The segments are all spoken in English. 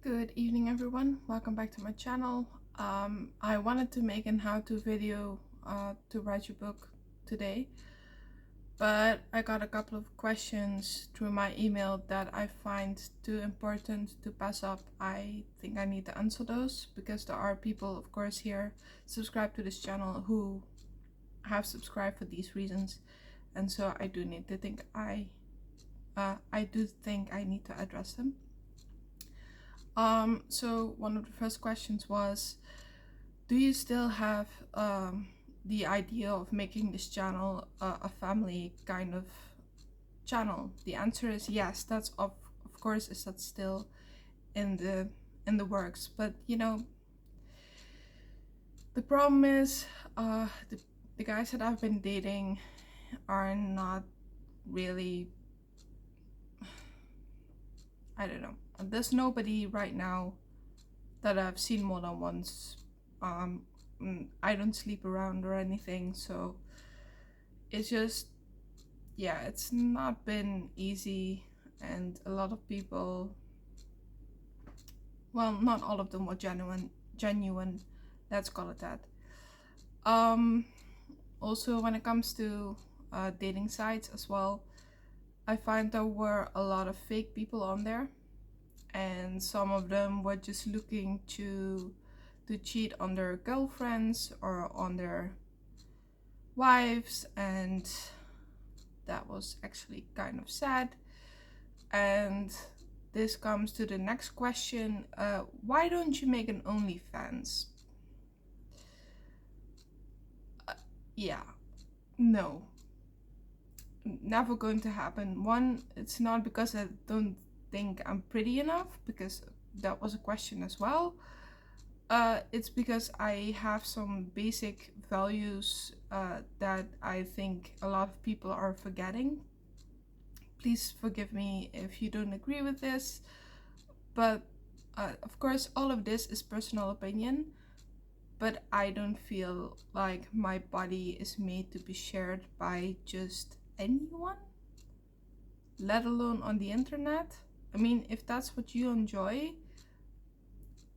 Good evening everyone, welcome back to my channel. I wanted to make an how-to video to write your book today, but I got a couple of questions through my email that I find too important to pass up. I think I need to answer those because there are people, of course, here subscribed to this channel who have subscribed for these reasons, and so I do need to think I need to address them. So one of the first questions was, do you still have the idea of making this channel a family kind of channel? The answer is yes. That's of course is that still in the works, but you know, the problem is the guys that I've been dating are not really, I don't know. There's nobody right now that I've seen more than once. I don't sleep around or anything, so it's just, yeah, it's not been easy, and a lot of people, well, not all of them were genuine, let's call it that. Also, when it comes to dating sites as well, I find there were a lot of fake people on there, and some of them were just looking to cheat on their girlfriends or on their wives, and that was actually kind of sad. And this comes to the next question, why don't you make an OnlyFans? Yeah, no, never going to happen. One, it's not because I don't think I'm pretty enough, because that was a question as well. It's because I have some basic values that I think a lot of people are forgetting. Please forgive me if you don't agree with this, but of course all of this is personal opinion, but I don't feel like my body is made to be shared by just anyone, let alone on the internet. I mean, if that's what you enjoy,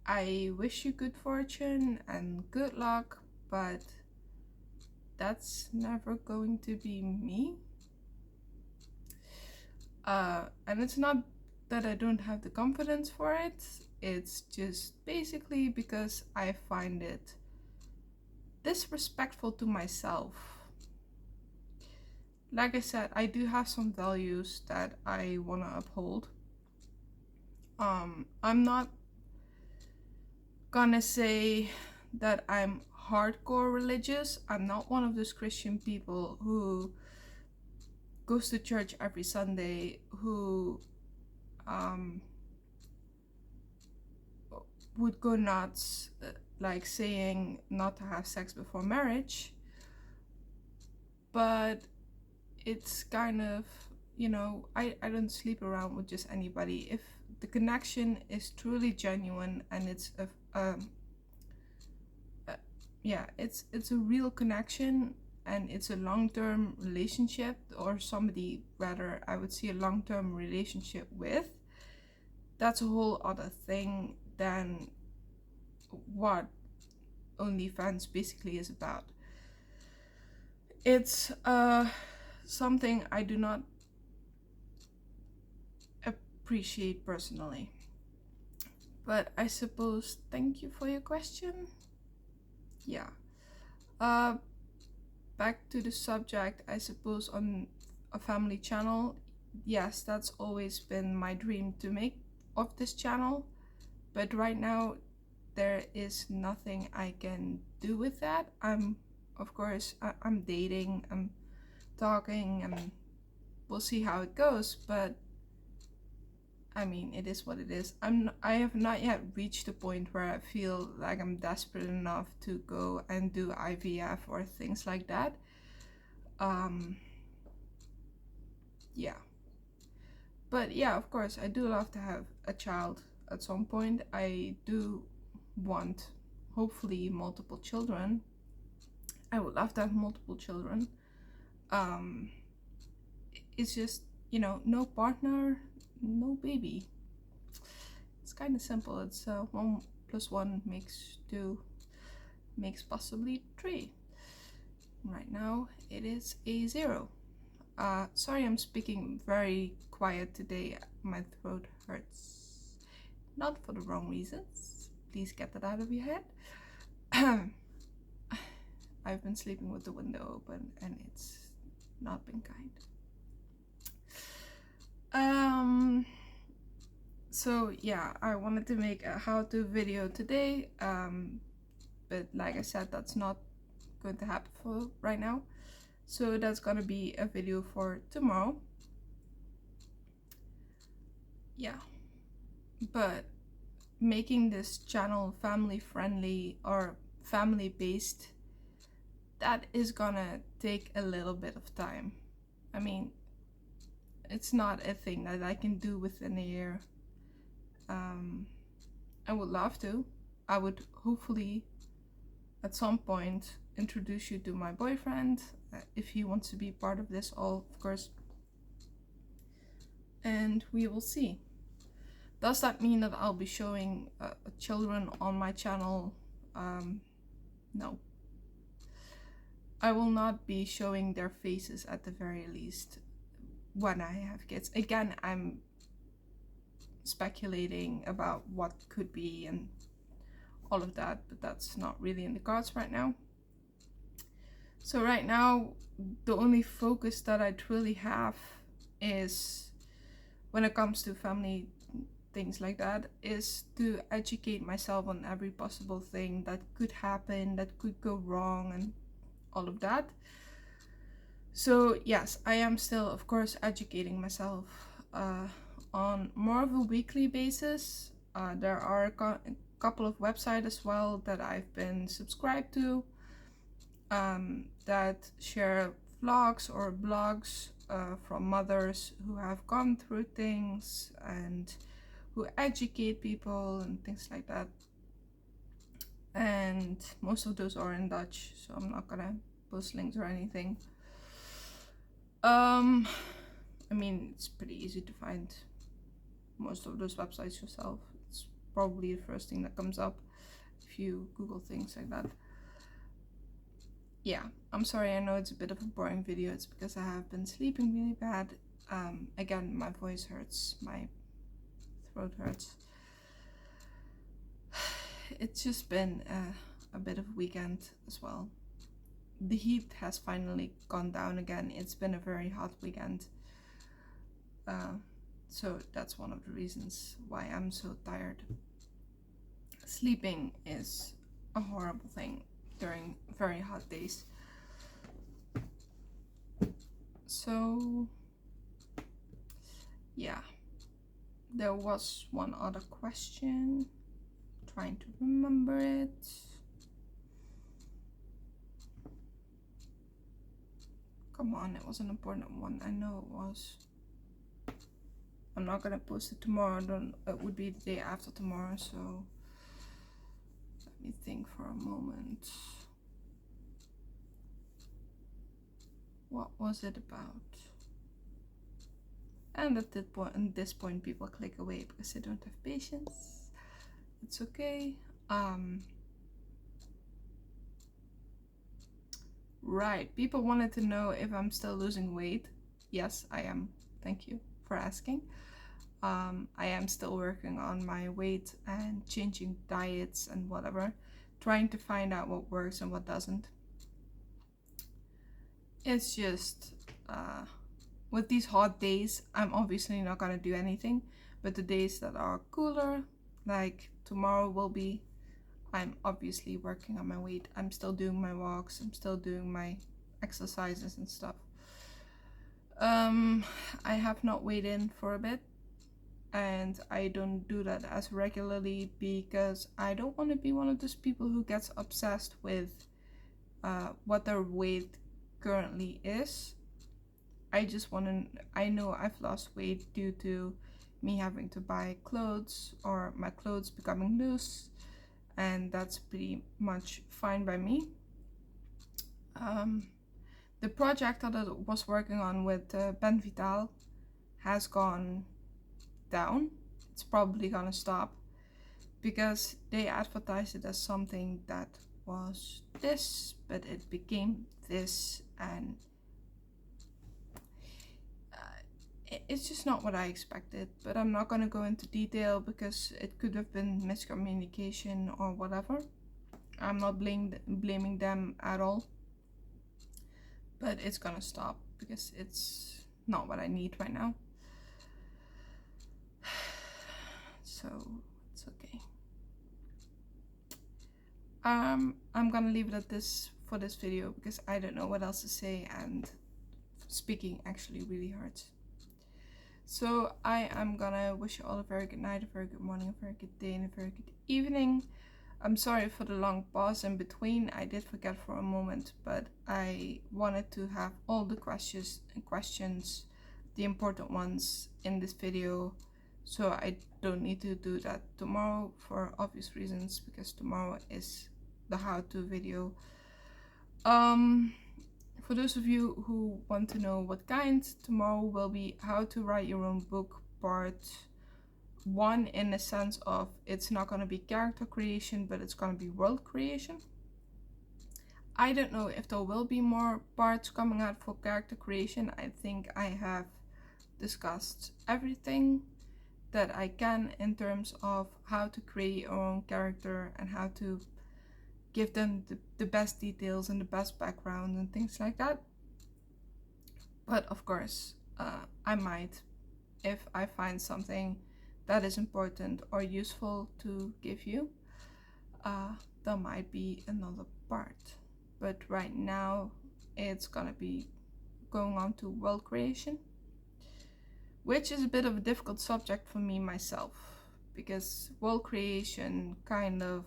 I wish you good fortune and good luck, but that's never going to be me. And it's not that I don't have the confidence for it, it's just basically because I find it disrespectful to myself. Like I said, I do have some values that I want to uphold. I'm not gonna say that I'm hardcore religious. I'm not one of those Christian people who goes to church every Sunday, who would go nuts, like saying not to have sex before marriage. But it's kind of, you know, I don't sleep around with just anybody. If the connection is truly genuine and it's it's a real connection and it's a long-term relationship, or somebody rather I would see a long-term relationship with, that's a whole other thing than what OnlyFans basically is about. It's something I do not appreciate personally. But I suppose, thank you for your question. Yeah. Back to the subject, I suppose, on a family channel. Yes, that's always been my dream to make of this channel, but right now there is nothing I can do with that. Of course, I'm dating, I'm talking, and we'll see how it goes, but I mean, it is what it is. I have not yet reached the point where I feel like I'm desperate enough to go and do IVF or things like that. Yeah. But yeah, of course, I do love to have a child at some point. I do want, hopefully, multiple children. I would love to have multiple children. It's just, you know, no partner, no baby. It's kind of simple. It's 1 plus 1 makes 2, makes possibly 3. Right now it is a 0. Sorry, I'm speaking very quiet today. My throat hurts. Not for the wrong reasons. Please get that out of your head. I've been sleeping with the window open and it's not been kind. So yeah, I wanted to make a how-to video today, but like I said, that's not going to happen for right now. So that's gonna be a video for tomorrow. Yeah, but making this channel family friendly or family based, that is gonna take a little bit of time. I mean, it's not a thing that I can do within a year. I would love to. I would hopefully at some point introduce you to my boyfriend if he wants to be part of this all, of course. And we will see. Does that mean that I'll be showing children on my channel? No. I will not be showing their faces at the very least when I have kids. Again, I'm speculating about what could be and all of that, but that's not really in the cards right now. So right now, the only focus that I truly have is, when it comes to family things like that, is to educate myself on every possible thing that could happen, that could go wrong, and all of that. So yes, I am still, of course, educating myself on more of a weekly basis. There are a couple of websites as well that I've been subscribed to that share vlogs or blogs from mothers who have gone through things and who educate people and things like that. And most of those are in Dutch, so I'm not gonna post links or anything. I mean, it's pretty easy to find most of those websites yourself. It's probably the first thing that comes up if you Google things like that. Yeah, I'm sorry, I know it's a bit of a boring video. It's because I have been sleeping really bad. Again, my voice hurts, my throat hurts. It's just been a bit of a weekend as well. The heat has finally gone down again. It's been a very hot weekend. So that's one of the reasons why I'm so tired. Sleeping is a horrible thing during very hot days. So yeah, there was one other question. Trying to remember it. Come on, it was an important one. I know it was. I'm not gonna post it tomorrow. It would be the day after tomorrow, so let me think for a moment. What was it about? And at this point, people click away because they don't have patience. It's okay. Right, people wanted to know if I'm still losing weight. Yes, I am. Thank you for asking. I am still working on my weight and changing diets and whatever, trying to find out what works and what doesn't. It's just with these hot days, I'm obviously not gonna do anything, but the days that are cooler, like tomorrow will be, I'm obviously working on my weight. I'm still doing my walks, I'm still doing my exercises and stuff. I have not weighed in for a bit, and I don't do that as regularly because I don't want to be one of those people who gets obsessed with what their weight currently is. I just want to, I know I've lost weight due to me having to buy clothes or my clothes becoming loose, and that's pretty much fine by me. The project that I was working on with Ben Vital has gone down. It's probably gonna stop. because they advertised it as something that was this, but it became this, and it's just not what I expected. But I'm not going to go into detail because it could have been miscommunication or whatever. I'm not blaming them at all, but it's gonna stop because it's not what I need right now. So it's okay. I'm gonna leave it at this for this video because I don't know what else to say, and speaking actually really hurts. So I am gonna wish you all a very good night, a very good morning, a very good day, and a very good evening. I'm sorry for the long pause in between. I did forget for a moment, but I wanted to have all the questions, the important ones, in this video, so I don't need to do that tomorrow for obvious reasons, because tomorrow is the how-to video. For those of you who want to know what kind, tomorrow will be how to write your own book part 1, in the sense of it's not going to be character creation, but it's going to be world creation. I don't know if there will be more parts coming out for character creation. I think I have discussed everything that I can in terms of how to create your own character and how to give them the best details and the best background and things like that. But of course, I might, if I find something that is important or useful to give you, there might be another part. But right now, it's gonna be going on to world creation, which is a bit of a difficult subject for me myself, because world creation kind of,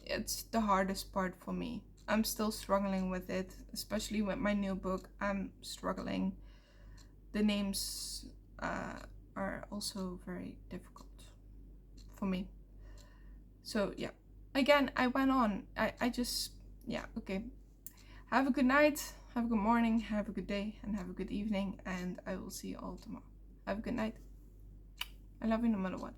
it's the hardest part for me. I'm still struggling with it, especially with my new book. I'm struggling. The names are also very difficult for me. So yeah, again, I went on. I just, yeah, okay. Have a good night, have a good morning, have a good day, and have a good evening, and I will see you all tomorrow. Have a good night. I love you no matter what.